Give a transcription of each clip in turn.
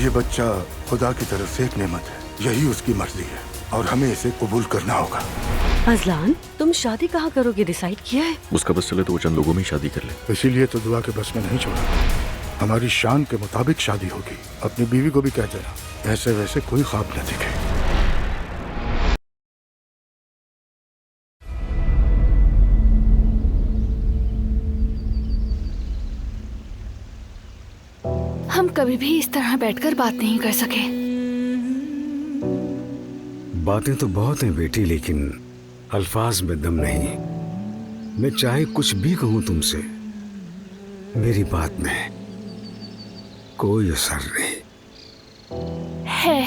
ये बच्चा खुदा की तरफ से एक नेमत है, यही उसकी मर्जी है और हमें इसे कबूल करना होगा। अजलान, तुम शादी कहाँ करोगे डिसाइड किया है? उसका बस चले तो वो चंद लोगों में ही शादी कर ले। इसीलिए तो दुआ के बस में नहीं छोड़ा। हमारी शान के मुताबिक शादी होगी। अपनी बीवी को भी कह देना ऐसे वैसे कोई ख्वाब न दिखे। हम कभी भी इस तरह बैठकर बात नहीं कर सके। बातें तो बहुत हैं बेटी, लेकिन अल्फाज में दम नहीं। मैं चाहे कुछ भी कहूं तुमसे, मेरी बात में कोई असर नहीं है,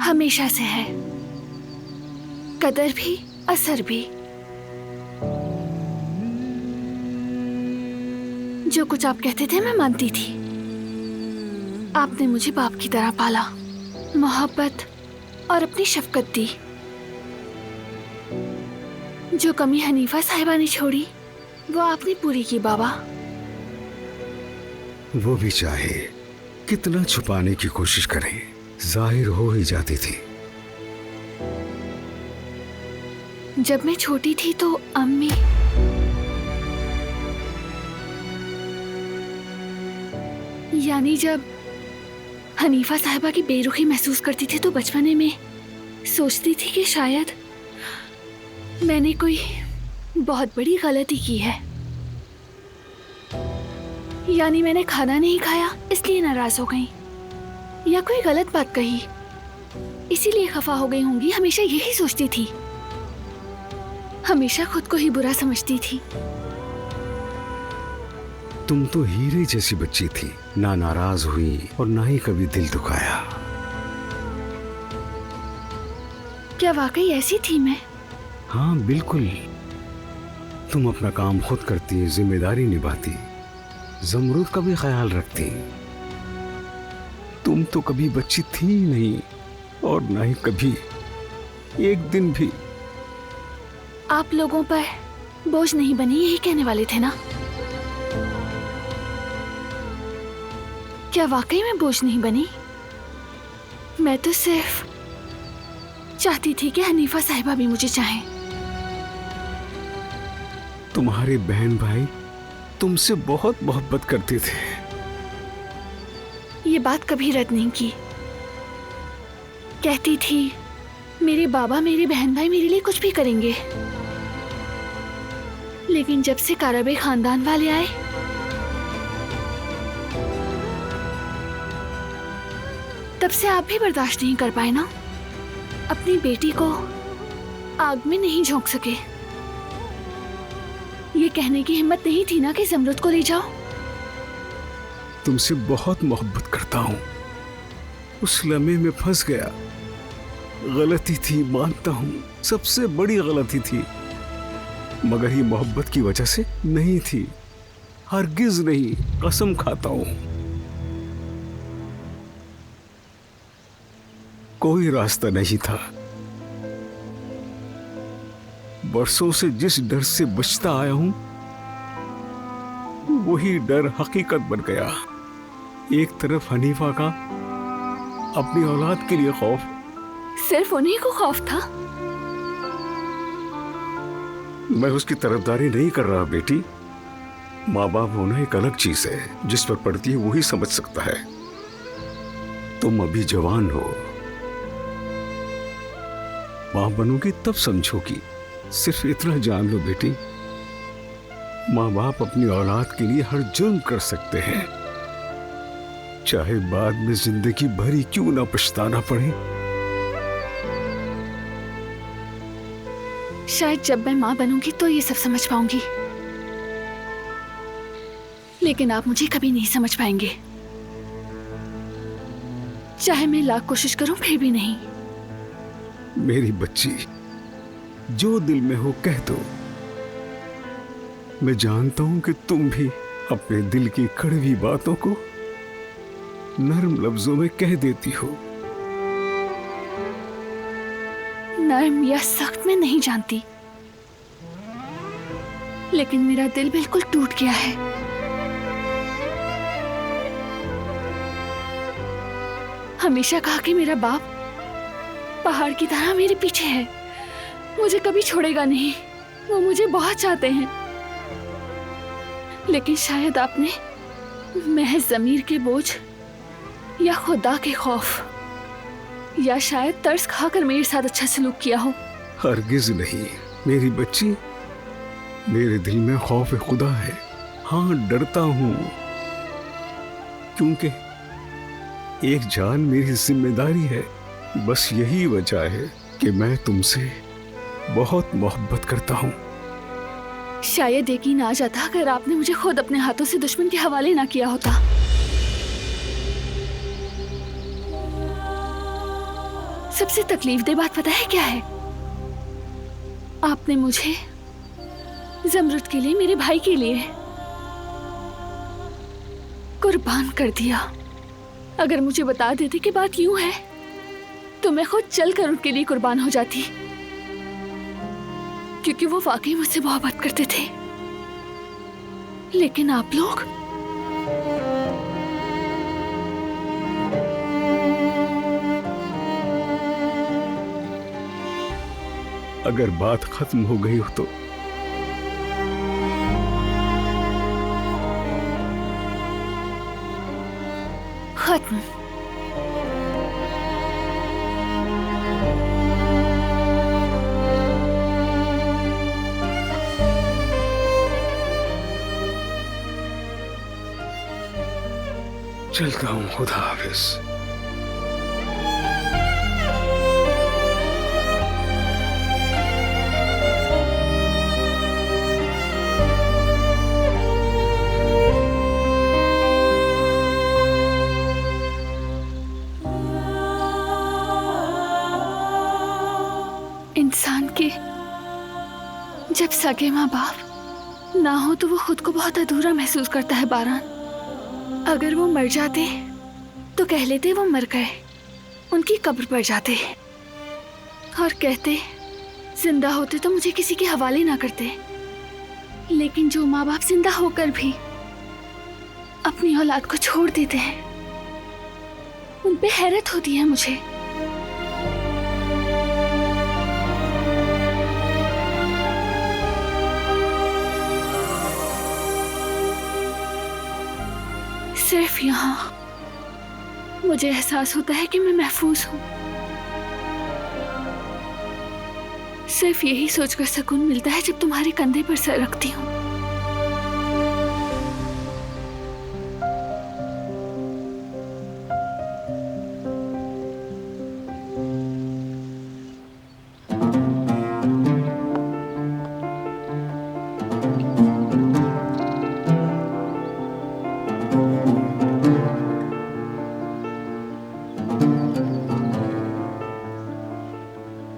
हमेशा से है, कदर भी असर भी। जो कुछ आप कहते थे मैं मानती थी। आपने मुझे बाप की तरह पाला, मोहब्बत और अपनी शफकत दी। जो कमी हनीफा साहिबा ने छोड़ी वो आपने पूरी की बाबा। वो भी चाहे कितना छुपाने की कोशिश करे, जाहिर हो ही जाती थी। जब मैं छोटी थी तो अम्मी यानी जब हनीफा साहिबा की बेरुखी महसूस करती थी तो बचपने में सोचती थी कि शायद मैंने कोई बहुत बड़ी गलती की है। यानी मैंने खाना नहीं खाया इसलिए नाराज हो गई, या कोई गलत बात कही इसीलिए खफा हो गई होंगी। हमेशा यही सोचती थी, हमेशा खुद को ही बुरा समझती थी। तुम तो हीरे जैसी बच्ची थी, ना नाराज हुई और ना ही कभी दिल दुखाया। क्या वाकई ऐसी थी मैं? हाँ बिल्कुल। तुम अपना काम खुद करती, जिम्मेदारी निभाती, जमरूद का भी ख्याल रखती। तुम तो कभी बच्ची थी ही नहीं और ना ही कभी एक दिन भी आप लोगों पर बोझ नहीं बनी, यही कहने वाले थे ना? क्या वाकई में बोझ नहीं बनी? मैं तो सिर्फ चाहती थी कि हनीफा साहिबा भी मुझे चाहें। तुम्हारे बहन भाई तुमसे बहुत मोहब्बत करते थे। ये बात कभी रद्द नहीं की। कहती थी मेरे बाबा मेरे बहन भाई मेरे लिए कुछ भी करेंगे। लेकिन जब से कारबे खानदान वाले आए तब से आप भी बर्दाश्त नहीं कर पाए ना। अपनी बेटी को आग में नहीं झोंक सके। ये कहने की हिम्मत नहीं थी ना कि जमरुद को ले जाओ। तुमसे बहुत मोहब्बत करता हूँ। उस लम्हे में फंस गया। गलती थी मानता हूँ, सबसे बड़ी गलती थी, मगर ये मोहब्बत की वजह से नहीं थी, हरगिज नहीं, कसम खाता हूँ। कोई रास्ता नहीं था। बरसों से जिस डर से बचता आया हूं वही डर हकीकत बन गया। एक तरफ हनीफा का अपनी औलाद के लिए खौफ। सिर्फ उन्हीं को खौफ था? मैं उसकी तरफदारी नहीं कर रहा बेटी। माँ बाप होना एक अलग चीज है, जिस पर पड़ती है वही समझ सकता है। तुम अभी जवान हो, मां बनोगी तब समझोगी। सिर्फ इतना जान लो बेटी, माँ बाप अपनी औलाद के लिए हर जुर्म कर सकते हैं, चाहे बाद में जिंदगी भर ही क्यों ना पछताना पड़े। शायद जब मैं माँ बनूंगी तो ये सब समझ पाऊंगी, लेकिन आप मुझे कभी नहीं समझ पाएंगे। चाहे मैं लाख कोशिश करूं फिर भी नहीं। मेरी बच्ची, जो दिल में हो कह दो। मैं जानता हूं कि तुम भी अपने दिल की कड़वी बातों को नरम लफ्जों में कह देती हो। नरम या सख्त में नहीं जानती, लेकिन मेरा दिल बिल्कुल टूट गया है। हमेशा कहा कि मेरा बाप पहाड़ की तरह मेरे पीछे है, मुझे कभी छोड़ेगा नहीं, वो मुझे बहुत चाहते हैं। लेकिन शायद आपने महज ज़मीर के बोझ या खुदा के खौफ या शायद तरस खाकर मेरे साथ अच्छा सलूक किया हो। हरगिज नहीं मेरी बच्ची, मेरे दिल में खौफ खुदा है। हाँ, डरता हूं क्योंकि एक जान मेरी जिम्मेदारी है। बस यही वजह है कि मैं तुमसे बहुत मोहब्बत करता हूं। शायद यकीन आ जाता अगर आपने मुझे खुद अपने हाथों से दुश्मन के हवाले ना किया होता। सबसे तकलीफदेह बात पता है क्या है? आपने मुझे ज़मरुद के लिए, मेरे भाई के लिए कुर्बान कर दिया। अगर मुझे बता देते कि बात यूं है तो मैं खुद चलकर उनके लिए कुर्बान हो जाती, क्योंकि वो वाकई मुझसे मोहब्बत करते थे। लेकिन आप लोग अगर बात खत्म हो गई हो तो खत्म। चलता हूं, खुदा हाफिज। इंसान के जब सगे माँ बाप ना हो तो वो खुद को बहुत अधूरा महसूस करता है। बारान, अगर वो मर जाते तो कह लेते वो मर गए, उनकी कब्र पर जाते और कहते जिंदा होते तो मुझे किसी के हवाले ना करते। लेकिन जो माँ बाप जिंदा होकर भी अपनी औलाद को छोड़ देते हैं, उन पे हैरत होती है मुझे। सिर्फ यहाँ मुझे एहसास होता है कि मैं महफूज हूँ। सिर्फ यही सोचकर सुकून मिलता है जब तुम्हारे कंधे पर सर रखती हूँ।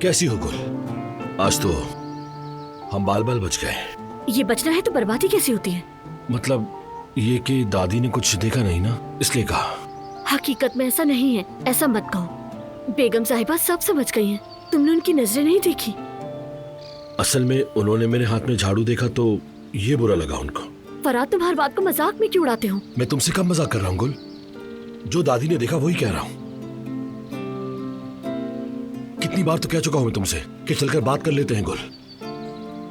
कैसी हो गुल? आज तो हम बाल बाल बच गए। ये बचना है तो बर्बादी कैसी होती है? मतलब ये कि दादी ने कुछ देखा नहीं ना, इसलिए कहा। हकीकत में ऐसा नहीं है, ऐसा मत कहो। बेगम साहिबा सब समझ गई हैं। तुमने उनकी नजरें नहीं देखी? असल में उन्होंने मेरे हाथ में झाड़ू देखा तो ये बुरा लगा उनको। फराद, तुम हर बात को मजाक में क्यों उड़ाते हो? मैं तुमसे कब मजाक कर रहा हूँ गुल? जो दादी ने देखा वही कह रहा हूँ। कितनी बार तो कह चुका हूं मैं तुमसे कि चलकर बात कर लेते हैं गुल,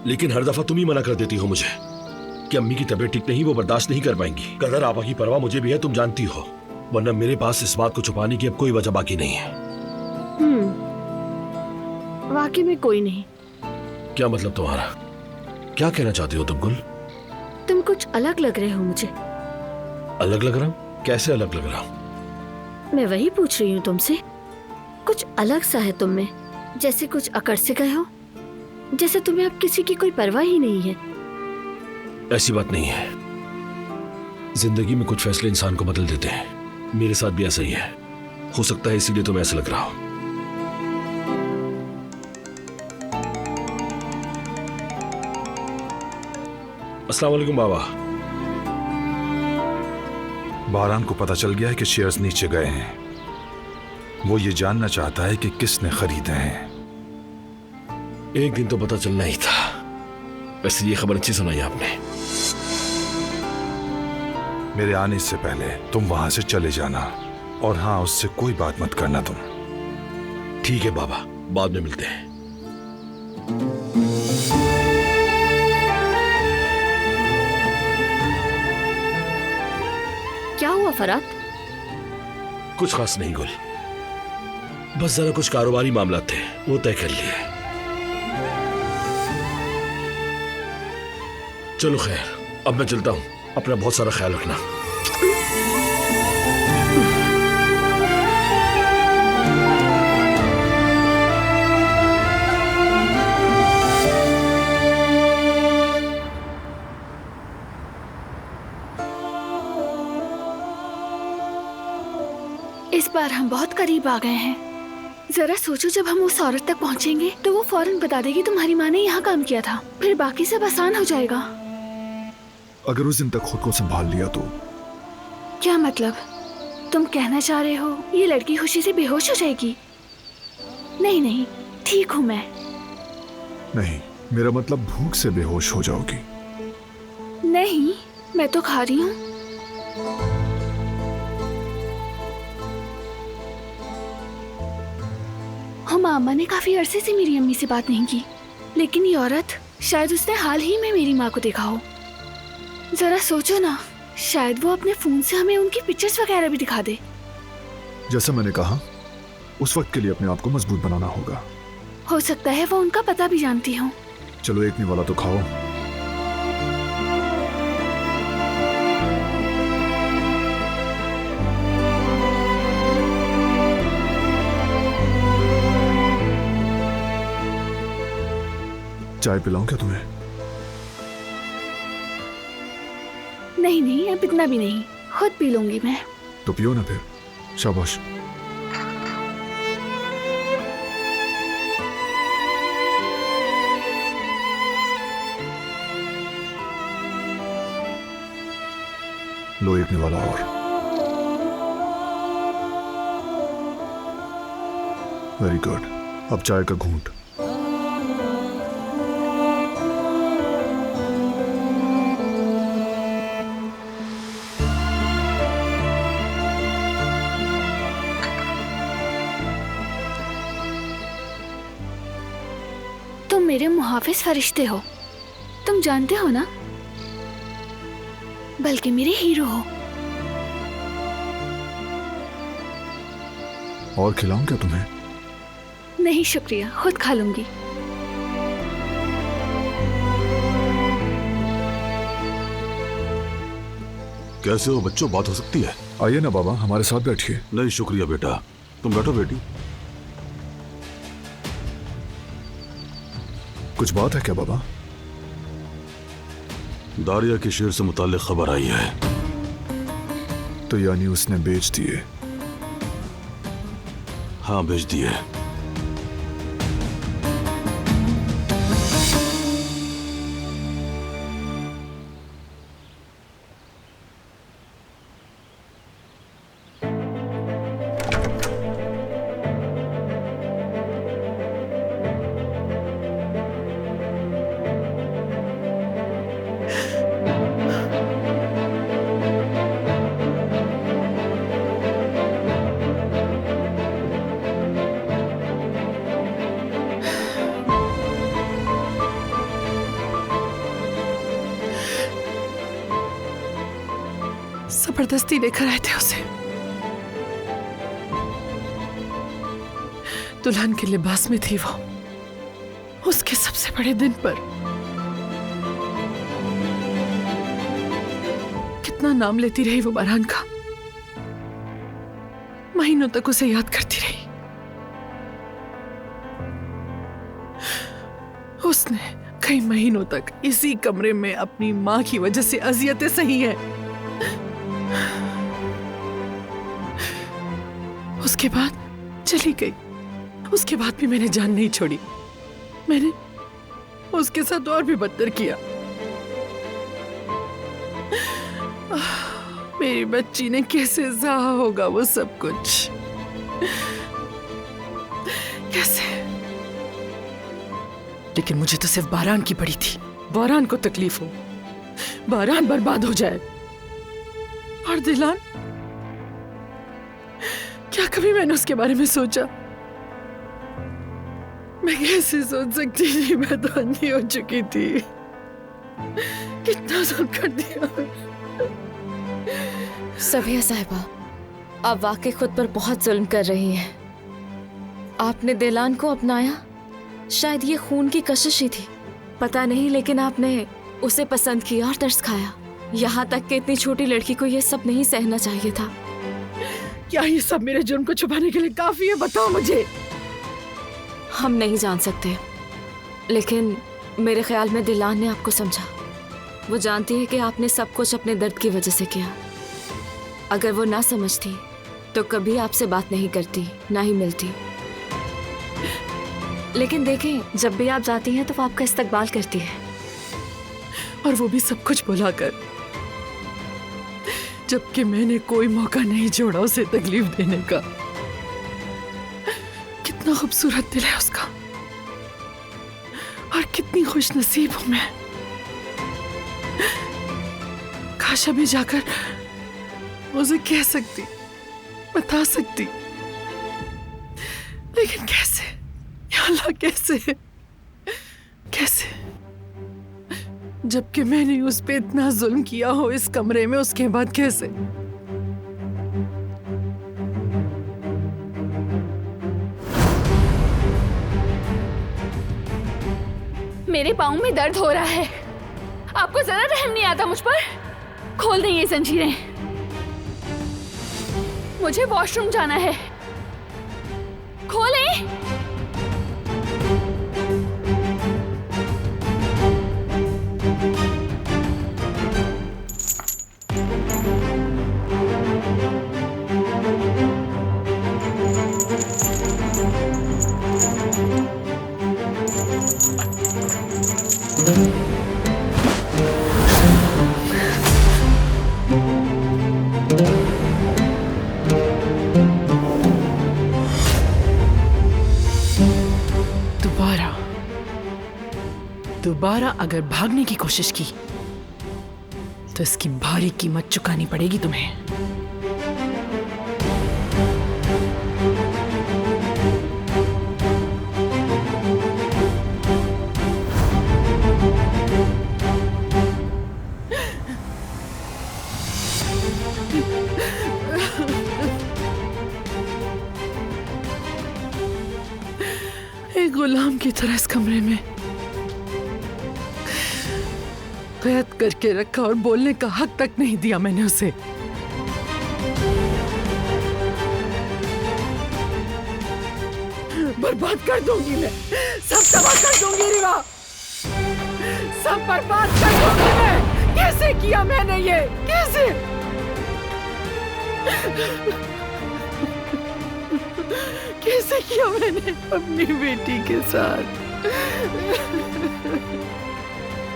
लेकिन हर दफा तुम ही मना कर देती हो मुझे कि अम्मी की तबीयत ठीक नहीं, वो बर्दाश्त नहीं कर पाएंगी। कदर आपा की परवाह मुझे भी है, तुम जानती हो, वरना मेरे पास इस बात को छुपाने की अब कोई वजह बाकी नहीं है। वाकई में कोई नहीं। क्या मतलब तुम्हारा? क्या कहना चाहती हो तुम गुल? तुम कुछ अलग लग रहे हो मुझे। अलग लग रहा हूँ? कैसे अलग लग रहा हूँ? मैं वही पूछ रही हूँ तुमसे। कुछ अलग सा है तुम में, जैसे कुछ अकड़ से गए हो, जैसे तुम्हें अब किसी की कोई परवाह ही नहीं है। ऐसी बात नहीं है। जिंदगी में कुछ फैसले इंसान को बदल देते हैं, मेरे साथ भी ऐसा ही है। हो सकता है इसीलिए तुम्हें ऐसा लग रहा हो। अस्सलाम वालेकुम बाबा। बारान को पता चल गया है कि शेयर्स नीचे गए हैं। वो ये जानना चाहता है कि किसने खरीदे हैं। एक दिन तो पता चलना ही था। वैसे ये खबर अच्छी सुनाई आपने। मेरे आने से पहले तुम वहां से चले जाना। और हाँ, उससे कोई बात मत करना तुम। ठीक है बाबा, बाद में मिलते हैं। क्या हुआ फरात? कुछ खास नहीं गुल, बस जरा कुछ कारोबारी मामला थे, वो तय कर लिए। चलो खैर, अब मैं चलता हूं, अपना बहुत सारा ख्याल रखना। इस बार हम बहुत करीब आ गए हैं। जरा सोचो, जब हम उस औरत तक पहुंचेंगे तो वो फौरन बता देगी तुम्हारी माँ ने यहाँ काम किया था, फिर बाकी सब आसान हो जाएगा। अगर उस दिन तक खुद को संभाल लिया तो? क्या मतलब? तुम कहना चाह रहे हो ये लड़की खुशी से बेहोश हो जाएगी? नहीं नहीं, ठीक हूँ मैं। नहीं, मेरा मतलब भूख से बेहोश हो जाओगी। नहीं, मैं तो खा रही हूँ। मामा ने काफी अरसे से मेरी अम्मी से बात नहीं की, लेकिन ये औरत, शायद उसने हाल ही में मेरी माँ को देखा हो। जरा सोचो ना, शायद वो अपने फोन से हमें उनकी पिक्चर्स वगैरह भी दिखा दे। जैसा मैंने कहा, उस वक्त के लिए अपने आप को मजबूत बनाना होगा। हो सकता है वो उनका पता भी जानती हो। चलो एक निवाला तो खाओ। चाय पिलाऊं क्या तुम्हें? नहीं नहीं, अब इतना भी नहीं, खुद पी लूंगी मैं। तो पियो ना फिर। शाबाश। लो एक निवाला और। Very good. अब चाय का घूंट। तुम मेरे मुहाफिज फरिश्ते हो, तुम जानते हो ना, बल्कि मेरे हीरो हो। और खिलाऊं क्या तुम्हें? नहीं शुक्रिया, खुद खा लूंगी। कैसे हो बच्चों, बात हो सकती है? आइए ना बाबा, हमारे साथ बैठिए। नहीं शुक्रिया बेटा, तुम बैठो बेटी। कुछ बात है क्या बाबा? दारिया के शेर से मुताल्लिक खबर आई है। तो यानी उसने बेच दिए? हाँ, बेच दिए। जबरदस्ती लेकर आए थे उसे, दुल्हन के लिबास में थी वो, उसके सबसे बड़े दिन पर। कितना नाम लेती रही वो बारान का, महीनों तक उसे याद करती रही। उसने कई महीनों तक इसी कमरे में अपनी मां की वजह से अजियतें सही हैं। उसके बाद चली गई, उसके बाद भी मैंने जान नहीं छोड़ी। मैंने उसके साथ और भी बदतर किया। मेरी बच्ची ने कैसे सहा होगा वो सब कुछ, कैसे? लेकिन मुझे तो सिर्फ बारान की पड़ी थी। बारान को तकलीफ हो, बारान बर्बाद हो जाए, और क्या कभी मैंने उसके बारे में सोचा? मैं कैसे सोच सकती थी? मैं तो अंधी हो चुकी थी। कितना जुल्म कर दिया। सबिया साहिबा, आप वाकई खुद पर बहुत जुल्म कर रही हैं। आपने दिलान को अपनाया, शायद ये खून की कशिश ही थी, पता नहीं, लेकिन आपने उसे पसंद किया और तरस खाया। यहाँ तक कि इतनी छोटी लड़की को ये सब नहीं सहना चाहिए था। क्या ये सब मेरे जुर्म को छुपाने के लिए काफी है? बताओ मुझे। हम नहीं जान सकते, लेकिन मेरे ख्याल में दिलान ने आपको समझा। वो जानती है कि आपने सब कुछ अपने दर्द की वजह से किया। अगर वो ना समझती तो कभी आपसे बात नहीं करती, ना ही मिलती। लेकिन देखें, जब भी आप जाती हैं तो वो आपका इस्तकबाल करती है, और वो भी सब कुछ भुलाकर, जबकि मैंने कोई मौका नहीं छोड़ा उसे तकलीफ देने का। कितना खूबसूरत दिल है उसका, और कितनी खुश नसीब हूं मैं। काश अभी जाकर उसे कह सकती, बता सकती, लेकिन कैसे? या अल्लाह, कैसे? कैसे? जबकि मैंने उस पे इतना जुल्म किया हो इस कमरे में, उसके बाद कैसे? मेरे पाँव में दर्द हो रहा है। आपको जरा रहम नहीं आता मुझ पर? खोल दें ये जंजीरें। मुझे वॉशरूम जाना है। खोलें। दोबारा अगर भागने की कोशिश की तो इसकी भारी कीमत चुकानी पड़ेगी तुम्हें। एक गुलाम की तरह इस कमरे में कैद करके रखा, और बोलने का हक तक नहीं दिया मैंने उसे। बर्बाद कर दूंगी मैं, सब तबाह कर दूंगी रिवा, सब बर्बाद कर दूंगी मैं। कैसे किया मैंने ये? कैसे? कैसे किया मैंने अपनी बेटी के साथ?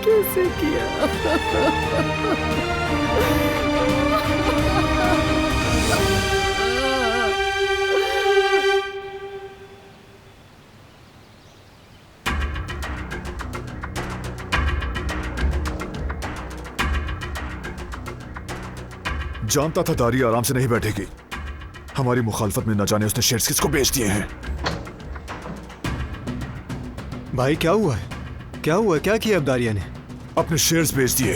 कैसे किया? जानता था दारिया आराम से नहीं बैठेगी। हमारी मुखालफत में न जाने उसने शेयर्स किसको बेच दिए हैं। भाई क्या हुआ है? क्या हुआ? क्या किया अब दारिया ने? अपने शेयर्स बेच दिए।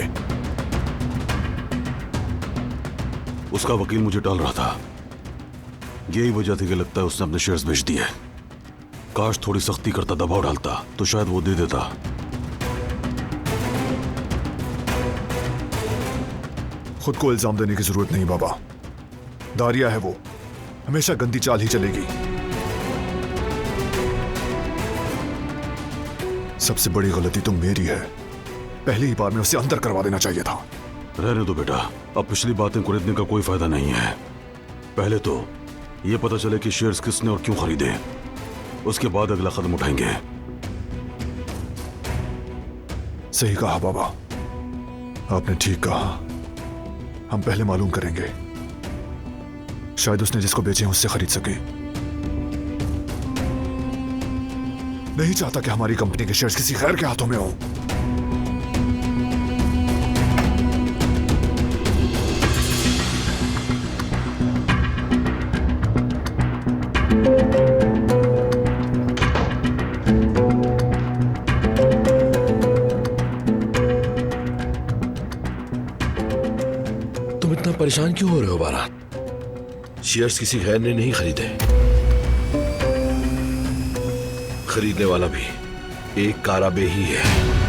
उसका वकील मुझे टाल रहा था। यही वजह थी कि लगता है उसने अपने शेयर्स बेच दिए। काश थोड़ी सख्ती करता, दबाव डालता तो शायद वो दे देता। खुद को इल्जाम देने की जरूरत नहीं बाबा। दारिया है वो, हमेशा गंदी चाल ही चलेगी। सबसे बड़ी गलती तो मेरी है। पहली ही बार में उसे अंदर करवा देना चाहिए था। रहने दो बेटा, अब पिछली बातें कुरेदने का कोई फायदा नहीं है। पहले तो ये पता चले कि शेयर्स किसने और क्यों खरीदे, उसके बाद अगला कदम उठाएंगे। सही कहा बाबा, आपने ठीक कहा। हम पहले मालूम करेंगे, शायद उसने जिसको बेचे हैं उससे खरीद सके। नहीं चाहता कि हमारी कंपनी के शेयर्स किसी गैर के हाथों में हो। परेशान क्यों हो रहे हो बारात? शेयर्स किसी गैर ने नहीं खरीदे, खरीदने वाला भी एक काराबे ही है।